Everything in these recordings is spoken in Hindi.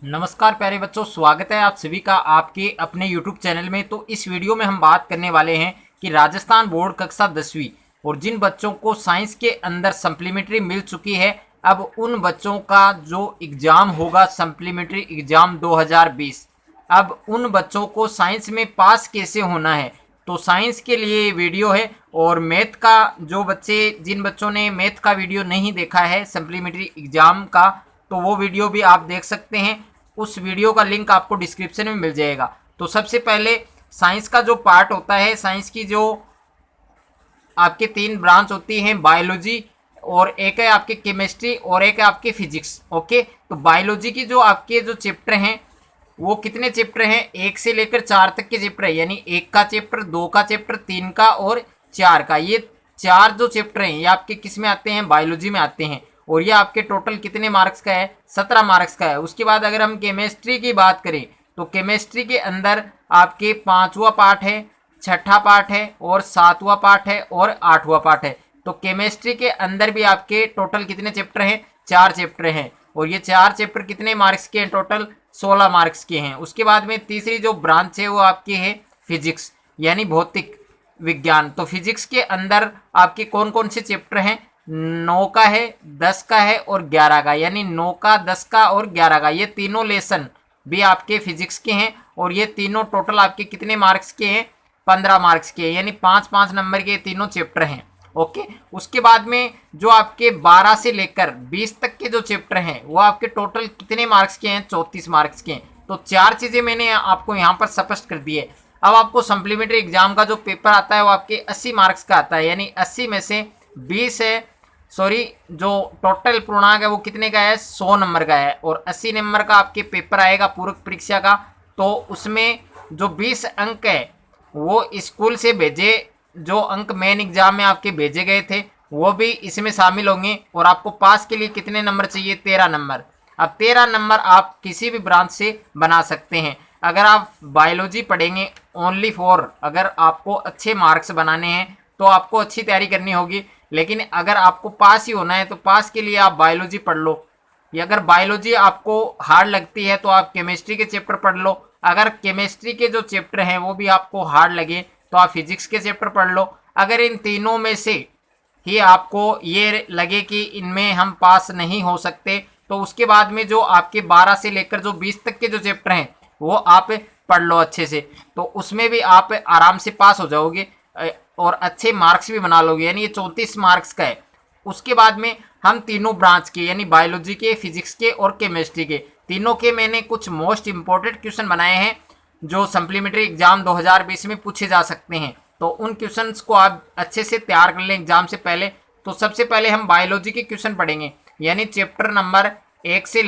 नमस्कार प्यारे बच्चों, स्वागत है आप सभी का आपके अपने YouTube चैनल में। तो इस वीडियो में हम बात करने वाले हैं कि राजस्थान बोर्ड कक्षा 10वीं और जिन बच्चों को साइंस के अंदर सप्लीमेंट्री मिल चुकी है, अब उन बच्चों का जो एग्ज़ाम होगा सप्लीमेंट्री एग्ज़ाम 2020, अब उन बच्चों को साइंस में पास कैसे होना है। तो साइंस के लिए ये वीडियो है। और मैथ का जिन बच्चों ने मैथ का वीडियो नहीं देखा है सप्लीमेंट्री एग्ज़ाम का, तो वो वीडियो भी आप देख सकते हैं। उस वीडियो का लिंक आपको डिस्क्रिप्शन में मिल जाएगा। तो सबसे पहले साइंस का जो पार्ट होता है, साइंस की जो आपके 3 ब्रांच होती हैं, बायोलॉजी और एक है आपके केमिस्ट्री और एक है आपके फिजिक्स। ओके, तो बायोलॉजी की जो आपके जो चैप्टर हैं वो कितने चैप्टर हैं, 1 से लेकर 4 तक के चैप्टर है, यानी 1 का चैप्टर, 2 का चैप्टर, 3 का और 4 का। ये 4 जो चैप्टर हैं ये आपके किस में आते हैं, बायोलॉजी में आते हैं। और ये आपके टोटल कितने मार्क्स का है, 17 मार्क्स का है। उसके बाद अगर हम केमिस्ट्री की बात करें तो केमिस्ट्री के अंदर आपके 5वां पार्ट है, 6ठा पार्ट है और 7वां पार्ट है और 8वां पार्ट है। तो केमिस्ट्री के अंदर भी आपके टोटल कितने चैप्टर हैं, 4 चैप्टर हैं। और ये 4 चैप्टर कितने मार्क्स के हैं, टोटल 16 मार्क्स के हैं। उसके बाद में तीसरी जो ब्रांच है वो आपकी है फिजिक्स, यानी भौतिक विज्ञान। तो फिजिक्स के अंदर आपके कौन कौन से चैप्टर हैं, 9 का है, 10 का है और 11 का, यानी 9 का, 10 का और 11 का। ये तीनों लेसन भी आपके फिजिक्स के हैं और ये तीनों टोटल आपके कितने मार्क्स के हैं, 15 मार्क्स के, यानी 5-5 नंबर के तीनों चैप्टर हैं। ओके, उसके बाद में जो आपके 12 से लेकर 20 तक के जो चैप्टर हैं वो आपके टोटल कितने मार्क्स के हैं, 34 मार्क्स के हैं। तो 4 चीज़ें मैंने आपको यहाँ पर स्पष्ट कर दी है। अब आपको सप्लीमेंट्री एग्जाम का जो पेपर आता है वो आपके 80 मार्क्स का आता है, यानी 80 में से 20 है, सॉरी, जो टोटल पूर्णांक है वो कितने का है, 100 नंबर का है। और 80 नंबर का आपके पेपर आएगा पूरक परीक्षा का। तो उसमें जो 20 अंक है वो स्कूल से भेजे, जो अंक मेन एग्जाम में आपके भेजे गए थे वो भी इसमें शामिल होंगे। और आपको पास के लिए कितने नंबर चाहिए, 13 नंबर। अब 13 नंबर आप किसी भी ब्रांच से बना सकते हैं। अगर आप बायोलॉजी पढ़ेंगे ओनली फॉर, अगर आपको अच्छे मार्क्स बनाने हैं तो आपको अच्छी तैयारी करनी होगी। लेकिन अगर आपको पास ही होना है तो पास के लिए आप बायोलॉजी पढ़ लो, या अगर बायोलॉजी आपको हार्ड लगती है तो आप केमिस्ट्री के चैप्टर पढ़ लो। अगर केमिस्ट्री के जो चैप्टर हैं वो भी आपको हार्ड लगे तो आप फिजिक्स के चैप्टर पढ़ लो। अगर इन तीनों में से ही आपको ये लगे कि इनमें हम पास नहीं हो सकते तो उसके बाद में जो आपके 12 से लेकर जो 20 तक के जो चैप्टर हैं वो आप पढ़ लो अच्छे से, तो उसमें भी आप आराम से पास हो जाओगे और अच्छे मार्क्स भी बना लोगे, यानी ये 34 मार्क्स का है। उसके बाद में हम तीनों ब्रांच के, यानी बायोलॉजी के, फिजिक्स के और केमिस्ट्री के, तीनों के मैंने कुछ मोस्ट इंपॉर्टेंट क्वेश्चन बनाए हैं जो सप्लीमेंट्री एग्जाम 2020 में पूछे जा सकते हैं। तो उन क्वेश्चंस को आप अच्छे से तैयार कर लें एग्जाम से पहले। तो सबसे पहले हम बायोलॉजी के क्वेश्चन पढ़ेंगे, यानी चैप्टर नंबर 1 से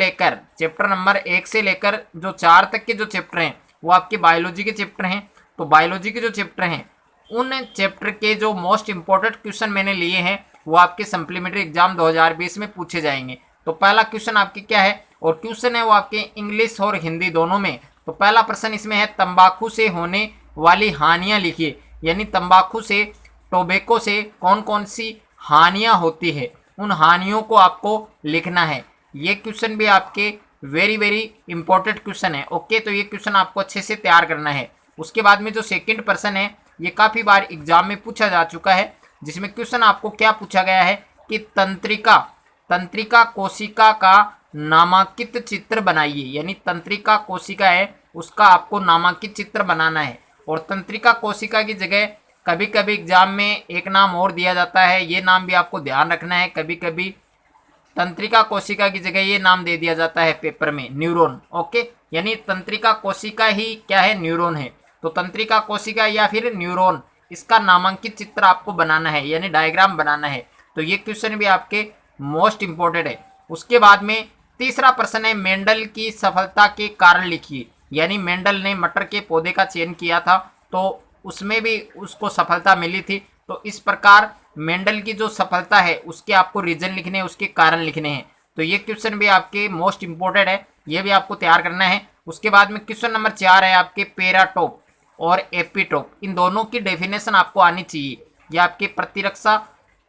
लेकर जो 4 तक के जो चैप्टर हैं वो आपके बायोलॉजी के चैप्टर हैं। तो बायोलॉजी के जो चैप्टर हैं उन चैप्टर के जो मोस्ट इंपॉर्टेंट क्वेश्चन मैंने लिए हैं वो आपके सप्लीमेंट्री एग्जाम 2020 में पूछे जाएंगे। तो पहला क्वेश्चन आपके क्या है, और क्वेश्चन है वो आपके इंग्लिश और हिंदी दोनों में। तो पहला प्रश्न इसमें है, तंबाकू से होने वाली हानियां लिखिए, यानी तंबाकू से, टोबैको से कौन कौन सी हानियां होती है, उन हानियों को आपको लिखना है। ये क्वेश्चन भी आपके वेरी वेरी इंपॉर्टेंट क्वेश्चन है। ओके, तो ये क्वेश्चन आपको अच्छे से तैयार करना है। उसके बाद में जो सेकंड प्रश्न है ये काफ़ी बार एग्जाम में पूछा जा चुका है, जिसमें क्वेश्चन आपको क्या पूछा गया है कि तंत्रिका कोशिका का नामांकित चित्र बनाइए, यानी तंत्रिका कोशिका है उसका आपको नामांकित चित्र बनाना है। और तंत्रिका कोशिका की जगह कभी कभी एग्जाम में एक नाम और दिया जाता है, ये नाम भी आपको ध्यान रखना है। कभी कभी तंत्रिका कोशिका की जगह ये नाम दे दिया जाता है पेपर में, न्यूरॉन। ओके, यानी तंत्रिका कोशिका ही क्या है, न्यूरॉन है। तो तंत्रिका कोशिका या फिर न्यूरॉन, इसका नामांकित चित्र आपको बनाना है, यानी डायग्राम बनाना है। तो ये क्वेश्चन भी आपके मोस्ट इंपॉर्टेंट है। उसके बाद में तीसरा प्रश्न है, मेंडल की सफलता के कारण लिखिए, यानी मेंडल ने मटर के पौधे का चयन किया था तो उसमें भी उसको सफलता मिली थी। तो इस प्रकार मेंडल की जो सफलता है उसके आपको रीजन लिखने हैं, उसके कारण लिखने हैं। तो ये क्वेश्चन भी आपके मोस्ट इंपॉर्टेंट है, ये भी आपको तैयार करना है। उसके बाद में क्वेश्चन नंबर 4 है आपके पेराटोप और एपिटोप, इन दोनों की डेफिनेशन आपको आनी चाहिए। ये आपके प्रतिरक्षा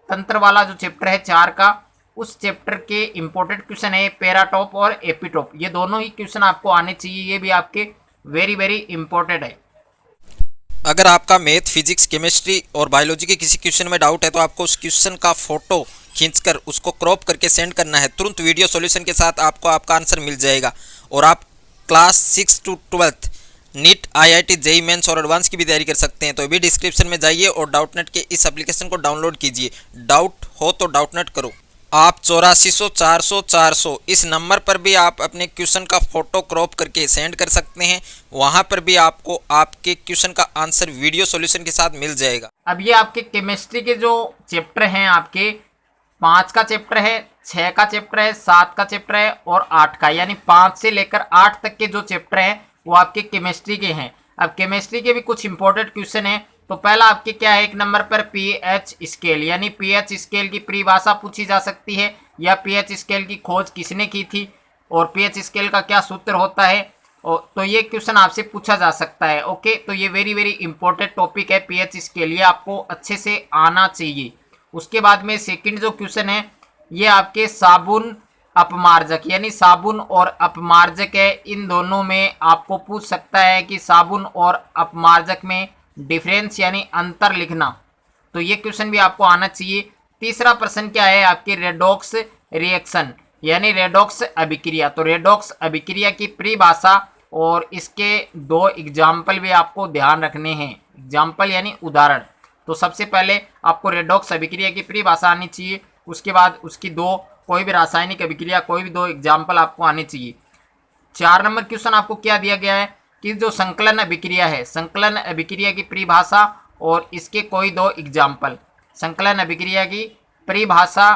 तंत्र वाला जो चैप्टर है 4 का, उस चैप्टर के इंपॉर्टेंट क्वेश्चन है पैराटॉप और एपिटॉप, ये दोनों ही क्वेश्चन आपको आने चाहिए, ये भी आपके वेरी वेरी इंपॉर्टेंट है। अगर आपका मैथ, फिजिक्स, केमिस्ट्री और बायोलॉजी के किसी क्वेश्चन में डाउट है तो आपको उस क्वेश्चन का फोटो खींचकर उसको क्रॉप करके सेंड करना है। तुरंत वीडियो सॉल्यूशन के साथ आपको आपका आंसर मिल जाएगा। और आप class 6 to 12 NEET, IIT, JEE mains और एडवांस की भी तैयारी कर सकते हैं। तो अभी डिस्क्रिप्शन में जाइए और डाउटनेट के इस एप्लीकेशन को डाउनलोड कीजिए। डाउट हो तो डाउटनेट करो। आप 8400 400 400 इस नंबर पर भी आप अपने क्वेश्चन का फोटो क्रॉप करके सेंड कर सकते हैं। वहां पर भी आपको आपके क्वेश्चन का आंसर वीडियो सॉल्यूशन के साथ मिल जाएगा। अब ये आपके केमिस्ट्री के जो चैप्टर हैं, आपके 5 का चैप्टर है, 6 का चैप्टर है, 7 का चैप्टर है और 8 का, यानी 5 से लेकर 8 तक के जो चैप्टर हैं वो आपके केमिस्ट्री के हैं। अब केमिस्ट्री के भी कुछ इंपॉर्टेंट क्वेश्चन हैं। तो पहला आपके क्या है, एक नंबर पर पीएच स्केल, यानी पीएच स्केल की परिभाषा पूछी जा सकती है, या पीएच स्केल की खोज किसने की थी और पीएच स्केल का क्या सूत्र होता है। और तो ये क्वेश्चन आपसे पूछा जा सकता है। ओके, तो ये वेरी वेरी इंपॉर्टेंट टॉपिक है पीएच स्केल, ये आपको अच्छे से आना चाहिए। उसके बाद में सेकंड जो क्वेश्चन है ये आपके साबुन अपमार्जक, यानी साबुन और अपमार्जक है, इन दोनों में आपको पूछ सकता है कि साबुन और अपमार्जक में डिफरेंस यानी अंतर लिखना, तो ये क्वेश्चन भी आपको आना चाहिए। तीसरा प्रश्न क्या है, आपके रेडॉक्स रिएक्शन यानी रेडॉक्स अभिक्रिया, तो रेडॉक्स अभिक्रिया की परिभाषा और इसके 2 एग्जाम्पल भी आपको ध्यान रखने हैं। एग्जाम्पल यानी उदाहरण। तो सबसे पहले आपको रेडॉक्स अभिक्रिया की परिभाषा आनी चाहिए, उसके बाद उसकी कोई भी रासायनिक अभिक्रिया, कोई भी 2 एग्जाम्पल आपको आने चाहिए। 4 नंबर क्वेश्चन आपको क्या दिया गया है कि जो संकलन अभिक्रिया है, संकलन अभिक्रिया की परिभाषा और इसके कोई 2 एग्जाम्पल। संकलन अभिक्रिया की परिभाषा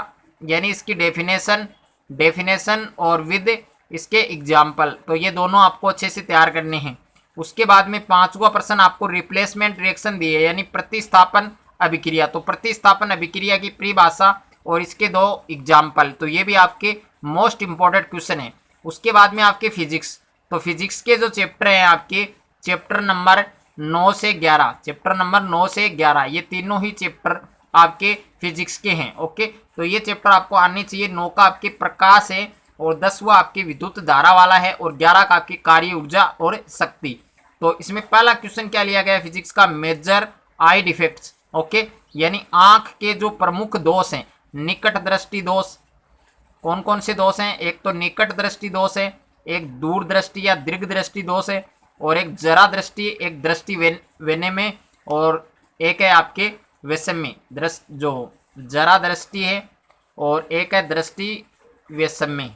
यानी इसकी डेफिनेशन और विद इसके एग्जाम्पल, तो ये दोनों आपको अच्छे से तैयार करने हैं। उसके बाद में 5वां प्रश्न आपको रिप्लेसमेंट रिएक्शन दिए, यानी प्रतिस्थापन अभिक्रिया, तो प्रतिस्थापन अभिक्रिया की परिभाषा और इसके 2 एग्जाम्पल, तो ये भी आपके मोस्ट इंपॉर्टेंट क्वेश्चन है। उसके बाद में आपके फिजिक्स, तो फिजिक्स के जो चैप्टर हैं आपके चैप्टर नंबर 9 से 11, चैप्टर नंबर 9 से 11 ये तीनों ही चैप्टर आपके फिजिक्स के हैं। ओके, तो ये चैप्टर आपको आने चाहिए। 9 का आपके प्रकाश है और 10वां आपके विद्युत धारा वाला है और 11 का आपकी कार्य ऊर्जा और शक्ति। तो इसमें पहला क्वेश्चन क्या लिया गया है फिजिक्स का, मेजर आई डिफेक्ट्स। ओके, यानी आंख के जो प्रमुख दोष हैं, निकट दृष्टि दोष, कौन कौन से दोष हैं, एक तो निकट दृष्टि दोष है, एक दूर दृष्टि या दीर्घ दृष्टि दोष है, और एक जरा दृष्टि, एक दृष्टि विनिमय, और एक है आपके वैषम्य दृष्टि, जो जरा दृष्टि है, और एक है दृष्टि वैषम्य।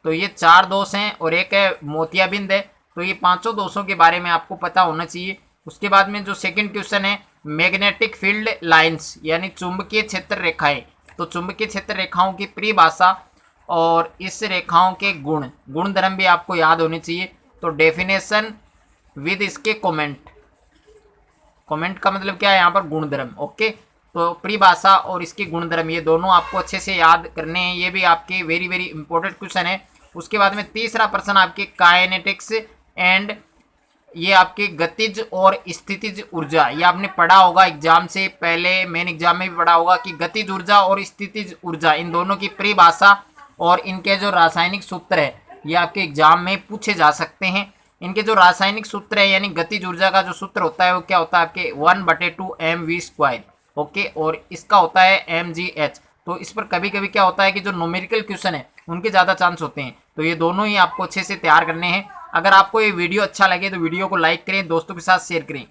तो ये 4 दोष हैं और एक है मोतियाबिंद है। तो ये 5 दोषों के बारे में आपको पता होना चाहिए। उसके बाद में जो सेकंड क्वेश्चन है, मैग्नेटिक फील्ड लाइंस यानी चुंबकीय क्षेत्र रेखाएं, तो चुंबकीय क्षेत्र रेखाओं की परिभाषा और इस रेखाओं के गुण धर्म भी आपको याद होने चाहिए। तो डेफिनेशन विद इसके कमेंट का मतलब क्या है यहाँ पर, गुण धर्म। ओके, तो परिभाषा और इसके गुण धर्म ये दोनों आपको अच्छे से याद करने हैं, ये भी आपके वेरी वेरी इंपॉर्टेंट क्वेश्चन है। उसके बाद में तीसरा प्रश्न आपके काइनेटिक्स एंड, ये आपके गतिज और स्थितिज ऊर्जा, ये आपने पढ़ा होगा एग्जाम से पहले, मेन एग्जाम में भी पढ़ा होगा कि गतिज ऊर्जा और स्थितिज ऊर्जा इन दोनों की परिभाषा और इनके जो रासायनिक सूत्र है ये आपके एग्जाम में पूछे जा सकते हैं। इनके जो रासायनिक सूत्र है यानी गतिज ऊर्जा का जो सूत्र होता है वो क्या होता है आपके 1/2 mv²। ओके, और इसका होता है mgh। तो इस पर कभी कभी क्या होता है कि जो न्यूमेरिकल क्वेश्चन है उनके ज़्यादा चांस होते हैं, तो ये दोनों ही आपको अच्छे से तैयार करने हैं। अगर आपको ये वीडियो अच्छा लगे तो वीडियो को लाइक करें, दोस्तों के साथ शेयर करें।